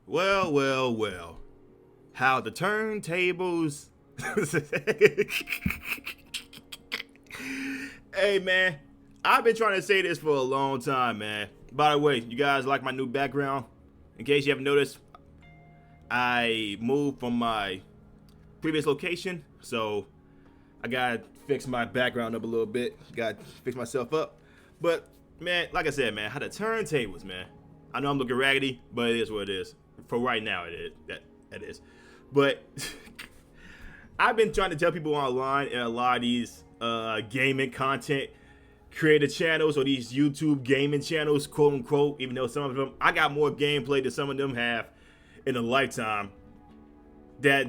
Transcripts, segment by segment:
Well. How the turntables. Hey, man. I've been trying to say this for a long time, man. By the way, you guys like my new background? In case you haven't noticed, I moved from my previous location, so I gotta fix my background up a little bit. Gotta fix myself up. But, man, like I said, man, how the turntables, man. I know I'm looking raggedy, but it is what it is. For right now, it is. That is. But I've been trying to tell people online and a lot of these gaming content creator channels or these YouTube gaming channels, quote unquote, even though some of them, I got more gameplay than some of them have in a lifetime, that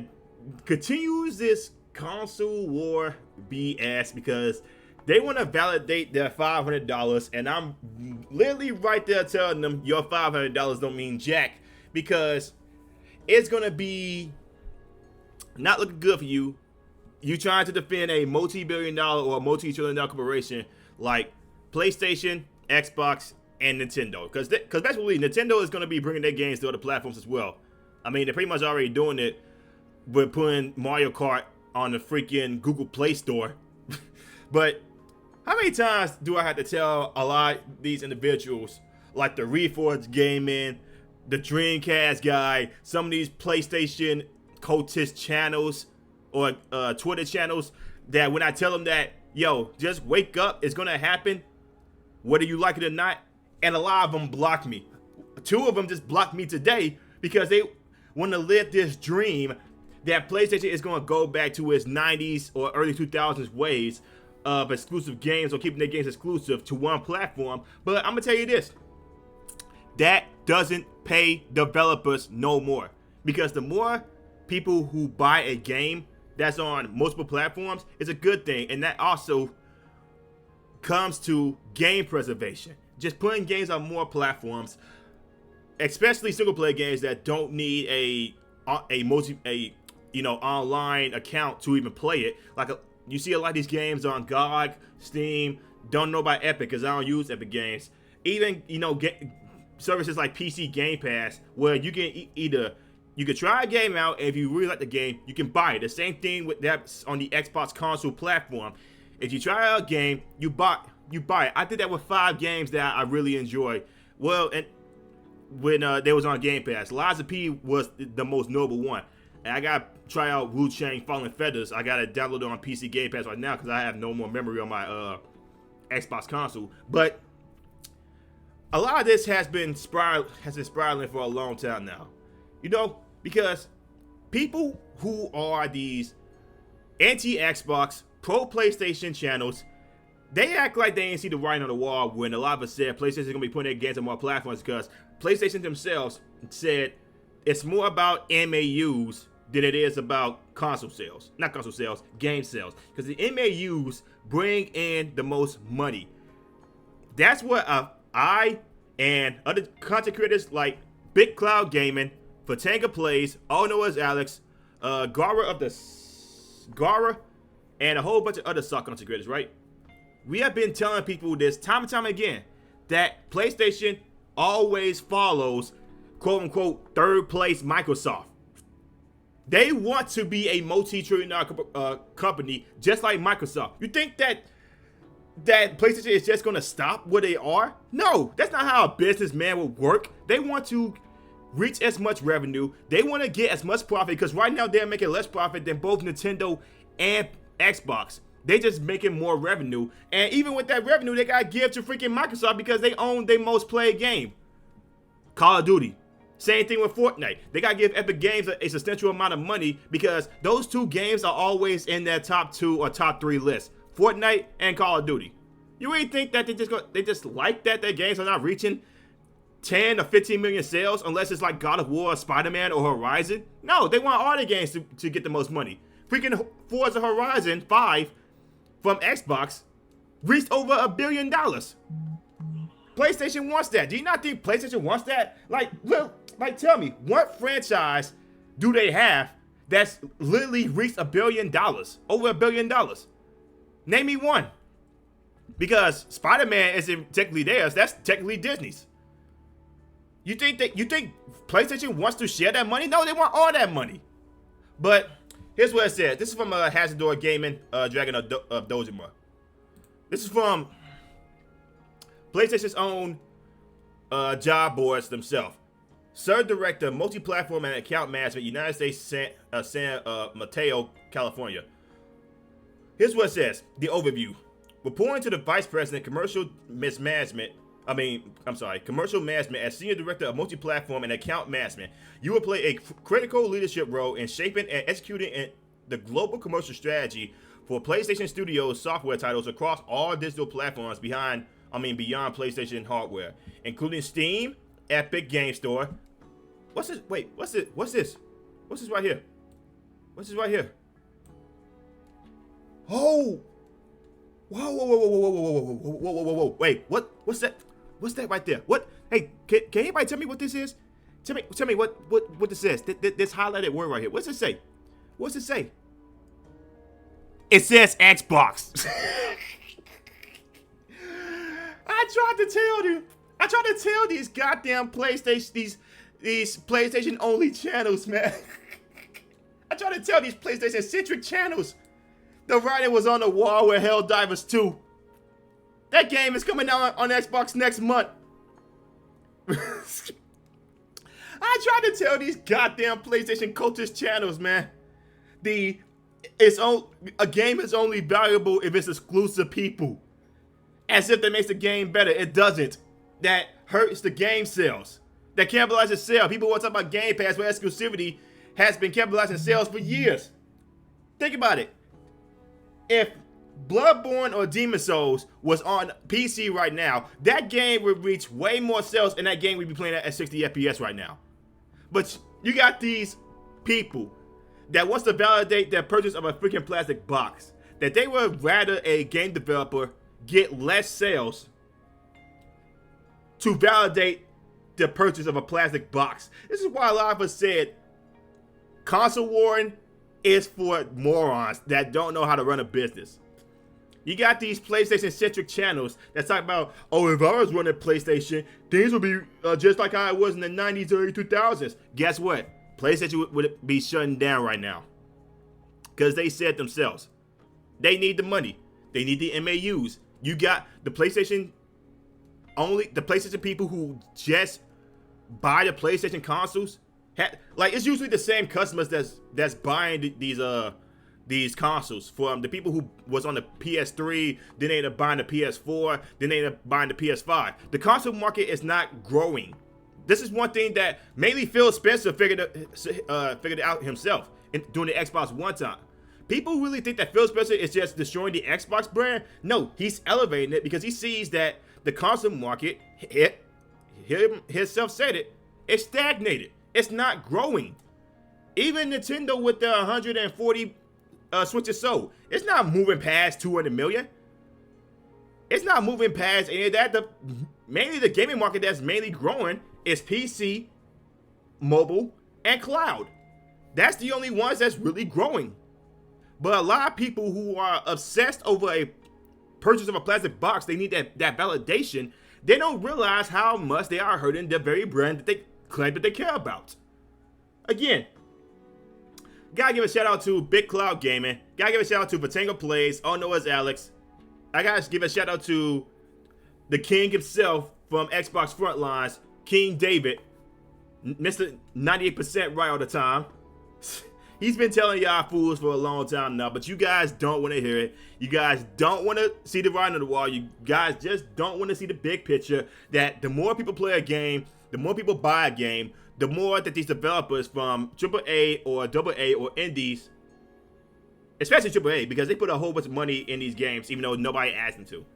continues this console war BS because they want to validate their $500, and I'm literally right there telling them your $500 don't mean jack because it's gonna be not looking good for you. You trying to defend a multi-billion-dollar or multi-trillion-dollar corporation like PlayStation, Xbox, and Nintendo, because basically Nintendo is gonna be bringing their games to other platforms as well. I mean, they're pretty much already doing it with putting Mario Kart on the freaking Google Play Store. But how many times do I have to tell a lot of these individuals, like the Reforged Gaming, the Dreamcast guy, some of these PlayStation cultist channels or Twitter channels, that when I tell them that, yo, just wake up, it's gonna happen, whether you like it or not, and a lot of them block me. Two of them just blocked me today because they want to live this dream that PlayStation is going to go back to its 90s or early 2000s ways of exclusive games or keeping their games exclusive to one platform. But I'm going to tell you this. That doesn't pay developers no more. Because the more people who buy a game that's on multiple platforms is a good thing. And that also comes to game preservation. Just putting games on more platforms, especially single player games that don't need a online account to even play it. Like you see a lot of these games on GOG, Steam. Don't know about Epic because I don't use Epic Games. Even services like PC Game Pass, where you can you can try a game out, and if you really like the game, you can buy it. The same thing with that on the Xbox console platform. If you try out a game, you buy it. I did that with 5 games that I really enjoyed. Well, and when they was on Game Pass, Liza P was the most notable one. And I gotta try out Wu Chang Fallen Feathers. I gotta download it on PC Game Pass right now because I have no more memory on my Xbox console. But a lot of this has been spiraling for a long time now. Because people who are these anti-Xbox, pro-PlayStation channels, they act like they ain't see the writing on the wall when a lot of us said PlayStation is going to be putting their games on more platforms, because PlayStation themselves said it's more about MAUs than it is about console sales. Not console sales, game sales. Because the MAUs bring in the most money. That's what I and other content creators like Big Cloud Gaming, Fatanga Plays, all know as Alex, Gara, and a whole bunch of other soft content creators, right? We have been telling people this time and time again that PlayStation always follows, quote unquote, third place Microsoft. They want to be a multi-trillion-dollar company just like Microsoft. You think that PlayStation is just going to stop where they are? No, that's not how a businessman would work. They want to reach as much revenue. They want to get as much profit, because right now they're making less profit than both Nintendo and Xbox. They just making more revenue, and even with that revenue, they gotta give to freaking Microsoft because they own their most played game, Call of Duty. Same thing with Fortnite. They gotta give Epic Games a substantial amount of money because those two games are always in their top 2 or top 3 list: Fortnite and Call of Duty. You really think that they just like that their games are not reaching 10 or 15 million sales unless it's like God of War, Spider-Man, or Horizon? No, they want all the games to get the most money. Freaking Forza Horizon 5 from Xbox reached over $1 billion. PlayStation wants that. Do you not think PlayStation wants that? Like tell me, what franchise do they have that's literally reached $1 billion? Over $1 billion. Name me one. Because Spider-Man isn't technically theirs. That's technically Disney's. You think PlayStation wants to share that money? No, they want all that money. But here's what it says. This is from Hazardor Gaming, Dragon of Dojima. This is from PlayStation's own job boards themselves. Sir Director, Multi-Platform and Account Management, United States, San Mateo, California. Here's what it says. The overview. Reporting to the Vice President, Commercial Management as Senior Director of Multi-Platform and Account Management, you will play a critical leadership role in shaping and executing the global commercial strategy for PlayStation Studios software titles across all digital platforms beyond PlayStation hardware, including Steam, Epic Game Store. What's this? Wait, what's this? What's this? What's this right here? What's this right here? Oh! Whoa, whoa, whoa, whoa, whoa, whoa, whoa, whoa, whoa, whoa, whoa. Wait, what? What's that? What's that right there? What? Hey, can anybody tell me what this is? Tell me what this is. This highlighted word right here. What's it say? What's it say? It says Xbox. I tried to tell these goddamn PlayStation, these PlayStation only channels, man. I tried to tell these PlayStation centric channels. The writing was on the wall with Helldivers 2. That game is coming out on Xbox next month. I tried to tell these goddamn PlayStation cultist channels, man. A game is only valuable if it's exclusive people. As if that makes the game better. It doesn't. That hurts the game sales. That cannibalizes sales. People want to talk about Game Pass where exclusivity has been cannibalizing sales for years. Think about it. If Bloodborne or Demon Souls was on PC right now, that game would reach way more sales and that game would be playing at 60 FPS right now. But you got these people that wants to validate their purchase of a freaking plastic box, that they would rather a game developer get less sales to validate the purchase of a plastic box. This is why a lot of us said console warring is for morons that don't know how to run a business. You got these PlayStation-centric channels that talk about, oh, if I was running PlayStation, things would be just like how it was in the 90s, early 2000s. Guess what? PlayStation would be shutting down right now. Because they said themselves. They need the money. They need the MAUs. You got the PlayStation people who just buy the PlayStation consoles. It's usually the same customers that's buying these consoles. For the people who was on the PS3, then they end up buying the PS4, then they end up buying the PS5. The console market is not growing. This is one thing that mainly Phil Spencer figured out himself during the Xbox One time. People really think that Phil Spencer is just destroying the Xbox brand. No, he's elevating it because he sees that the console market, himself said it, it's stagnated. It's not growing. Even Nintendo with the 140 Switches sold, it's not moving past 200 million. It's not moving past any of that. Mainly the gaming market that's mainly growing is PC, mobile, and cloud. That's the only ones that's really growing. But a lot of people who are obsessed over a purchase of a plastic box, they need that validation. They don't realize how much they are hurting the very brand that they claim that they care about. Again, gotta give a shout out to Big Cloud Gaming. Gotta give a shout out to Vatango Plays, all know as Alex. I gotta give a shout out to the king himself from Xbox Frontlines, King David, Mr. 98% right all the time. He's been telling y'all fools for a long time now, but you guys don't want to hear it. You guys don't want to see the writing on the wall. You guys just don't want to see the big picture that the more people play a game, the more people buy a game, the more that these developers from AAA or AA or indies, especially AAA, because they put a whole bunch of money in these games even though nobody asked them to.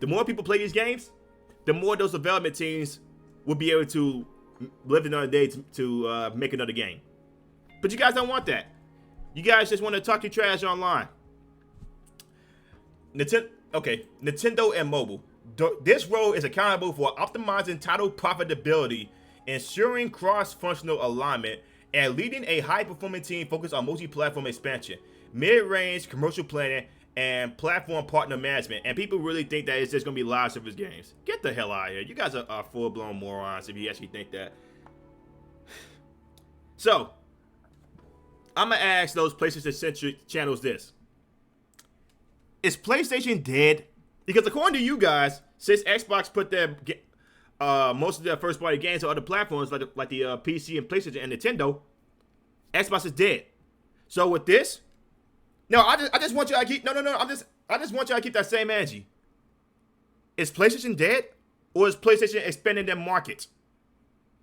The more people play these games, the more those development teams will be able to live another day to make another game. But you guys don't want that. You guys just want to talk your trash online. Nintendo and mobile. This role is accountable for optimizing title profitability, ensuring cross-functional alignment, and leading a high-performing team focused on multi-platform expansion, mid-range commercial planning, and platform partner management. And people really think that it's just going to be live service games. Get the hell out of here. You guys are full-blown morons if you actually think that. So, I'm going to ask those PlayStation-centric channels this. Is PlayStation dead? Because according to you guys, since Xbox put their most of their first-party games on other platforms like the PC and PlayStation and Nintendo, Xbox is dead. So with this, no, I just want you to keep I just want you to keep that same energy. Is PlayStation dead, or is PlayStation expanding their market?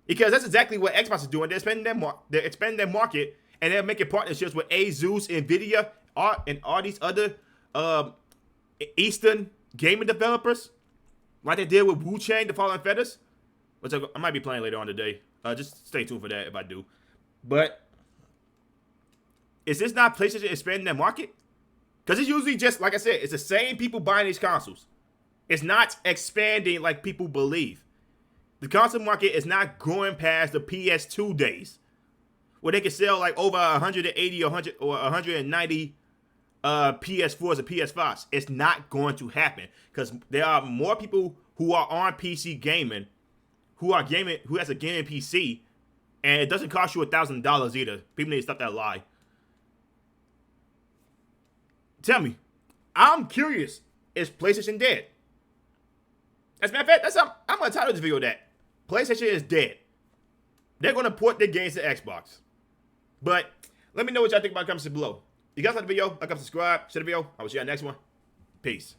Because that's exactly what Xbox is doing. They're expanding their market, and they're making partnerships with Asus, Nvidia, and all these other Eastern gaming developers, like they did with Wu Chang, The Fallen Feathers, which I might be playing later on today. Just stay tuned for that if I do. But is this not PlayStation expanding their market? Because it's usually just, like I said, it's the same people buying these consoles. It's not expanding like people believe. The console market is not growing past the PS2 days, where they can sell like over 180 or 190 PS4s and PS5s. It's not going to happen because there are more people who are on PC gaming, who has a gaming PC, and it doesn't cost you $1,000 either. People need to stop that lie. Tell me, I'm curious. Is PlayStation dead? As a matter of fact, I'm gonna title this video that PlayStation is dead. They're gonna port their games to Xbox. But let me know what y'all think about the comments below. You guys like the video, like, subscribe, share the video. I will see you on the next one. Peace.